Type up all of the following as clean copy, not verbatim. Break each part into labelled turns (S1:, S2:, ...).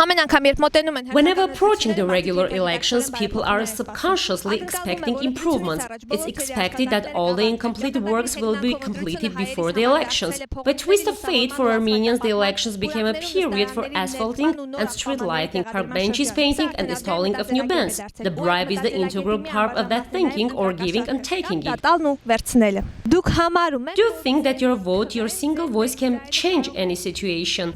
S1: Whenever approaching the regular elections, people are subconsciously expecting improvements. It's expected that all the incomplete works will be completed before the elections. By twist of fate for Armenians, the elections became a period for asphalting and street lighting, park benches painting and installing of new bands. The bribe is the integral part of that thinking or giving and taking it. Do you think that your vote, your single voice can change any situation?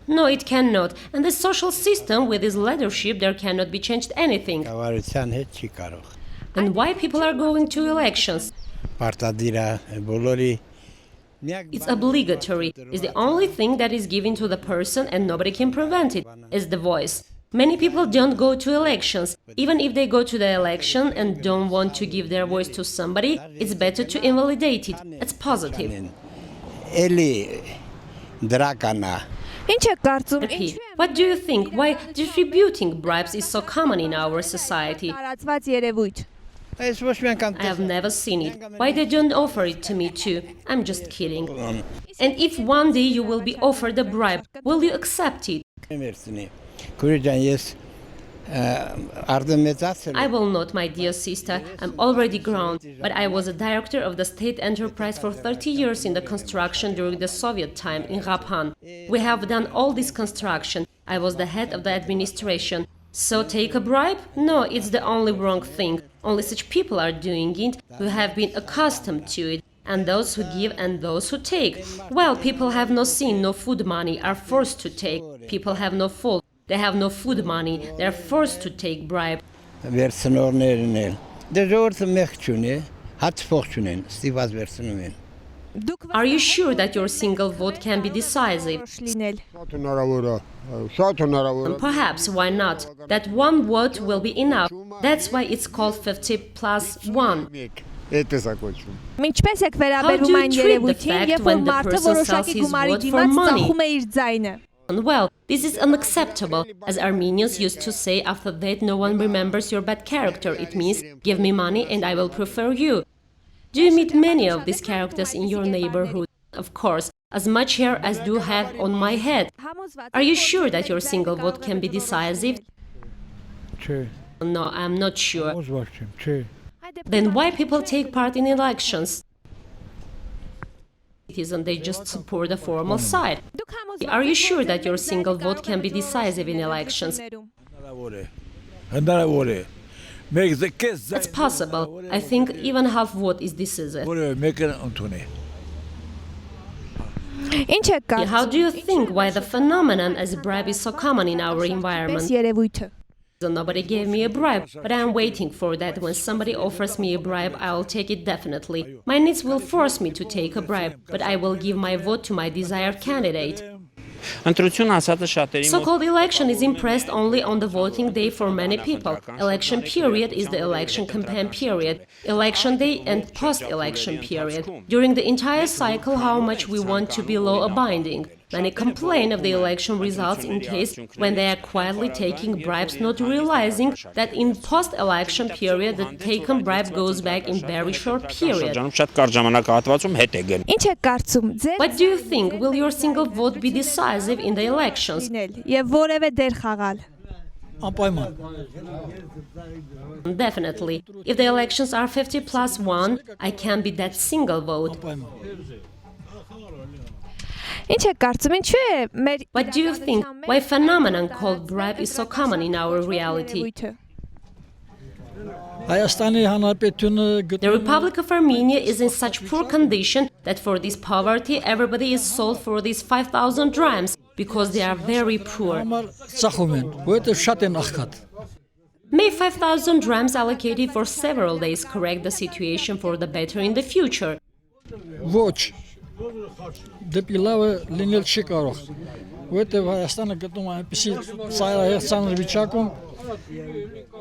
S1: No, it cannot. And the social system with its leadership, there cannot be changed anything. And why people are going to elections? It's obligatory. It's the only thing that is given to the person and nobody can prevent it. It's the voice. Many people don't go to elections. Even if they go to the election and don't want to give their voice to somebody, it's better to invalidate it. It's positive. What do you think? Why distributing bribes is so common in our society? I have never seen it. Why they don't offer it to me too? I'm just kidding. And if one day you will be offered a bribe, will you accept it? I will not, my dear sister. I'm already grown, but I was a director of the state enterprise for 30 years in the construction during the Soviet time in Raphan. We have done all this construction. I was the head of the administration. So take a bribe? No, it's the only wrong thing. Only such people are doing it who have been accustomed to it. And those who give and those who take. Well, people have no sin, no food money, are forced to take. People have no fault. They have no food money. They are forced to take bribe. Are you sure that your single vote can be decisive? Perhaps, why not? That one vote will be enough. That's wwhy it's called 50+1. How do you treat the fact when the person sells his vote for money? Well, this is unacceptable. As Armenians used to say, after that no one remembers your bad character. It means, give me money and I will prefer you. Do you meet many of these characters in your neighborhood? Of course, as much hair as do have on my head. Are you sure that your single vote can be decisive? No, I'm not sure. Then why people take part in elections? They just support the formal side. Are you sure that your single vote can be decisive in elections? It's possible. I think even half vote is decisive. How do you think why the phenomenon as bribe is so common in our environment? Nobody gave me a bribe, but I am waiting for that. When somebody offers me a bribe, I will take it definitely. My needs will force me to take a bribe, but I will give my vote to my desired candidate. So-called election is impressed only on the voting day for many people. Election period is the election campaign period, election day and post-election period. During the entire cycle, how much we want to be law-abiding. Many complain of the election results in case when they are quietly taking bribes, not realizing that in post-election period the taken bribe goes back in very short period. What do you think? Will your single vote be decisive in the elections? Definitely. If the elections are 50+1, I can be that single vote. What do you think? Why phenomenon called bribe is so common in our reality? The Republic of Armenia is in such poor condition that for this poverty everybody is sold for these 5,000 drams because they are very poor. May 5,000 drams allocated for several days correct the situation for the better in the future?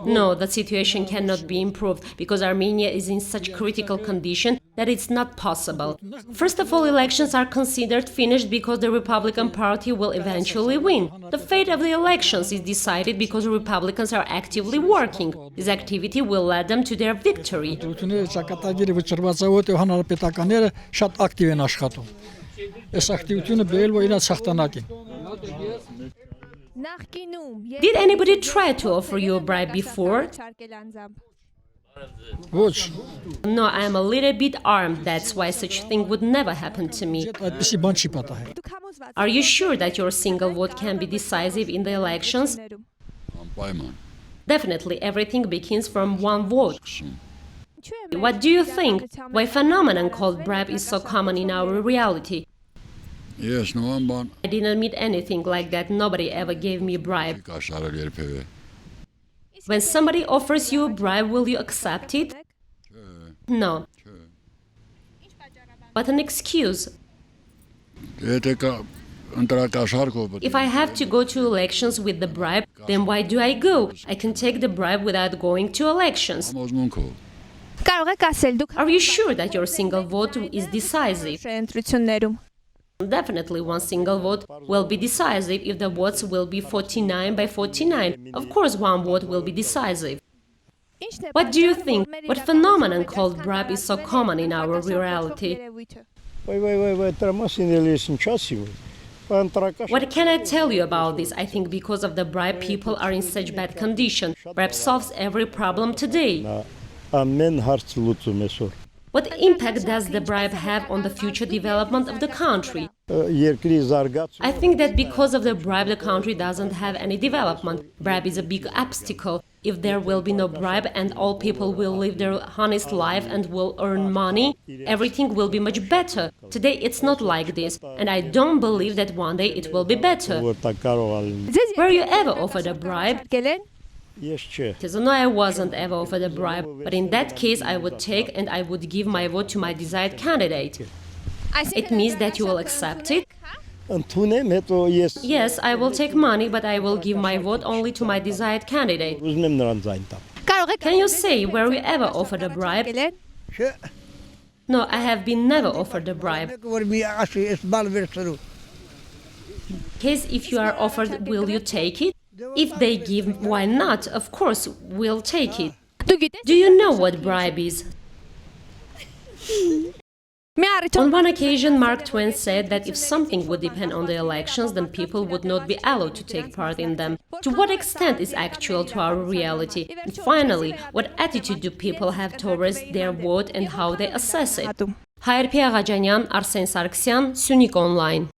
S1: No, the situation cannot be improved because Armenia is in such critical condition that it's not possible. First of all, elections are considered finished because the Republican Party will eventually win. The fate of the elections is decided because the Republicans are actively working. This activity will lead them to their victory.
S2: Այս ակտիվությունը բերել որ իրաց հաղթանակին։
S1: Did anybody try to offer you a bribe before?
S2: Ոչ,
S1: No, I am a little bit armed, that's why such thing would never happen to me.
S2: այդպեսի բան չի պատահել։
S1: Are you sure that your single vote can be decisive in the elections?
S3: Անպայման։
S1: Definitely, everything begins from one vote. What do you think? Why phenomenon called bribe is so common in our reality?
S3: Ես նման բան
S1: I didn't meet anything like that. Nobody ever gave me a bribe.
S3: կաշարել երբևէ։
S1: When somebody offers you a bribe, will you accept it? No. But an excuse.
S3: Եթե կա ընտրակաշառքով պետք
S1: If I have to go to elections with the bribe, then why do I go? I can take the bribe without going to elections.
S3: համոզմունքով։
S4: Կարող եք ասել դուք
S1: Are you sure that your single vote is decisive?
S4: ընտրություններում։
S1: Definitely one single vote will be decisive if the votes will be 49 by 49. Of course, one vote will be decisive. What do you think? What phenomenon called bribe is so common in our reality? What can I tell you about this? I think because of the bribe, people are in such bad condition. Bribe solves every problem today. What impact does the bribe have on the future development of the country? I think that because of the bribe, the country doesn't have any development. Bribe is a big obstacle. If there will be no bribe and all people will live their honest life and will earn money, everything will be much better. Today it's not like this, and I don't believe that one day it will be better. Were you ever offered a bribe? So no, I wasn't ever offered a bribe, but in that case I would take and I would give my vote to my desired candidate. It means that you will accept it? Yes, I will take money, but I will give my vote only to my desired candidate. Can you say, were you ever offered a bribe? No, I have been never offered a bribe. Case if you are offered, will you take it? If they give, why not? Of course, we'll take it. Do you know what bribe is? On one occasion, Mark Twain said that if something would depend on the elections, then people would not be allowed to take part in them. To what extent is actual to our reality? And finally, what attitude do people have towards their vote and how they assess it? Հայր Փիաղաջանյան, Արսեն Սարգսյան, Սյունիք Online.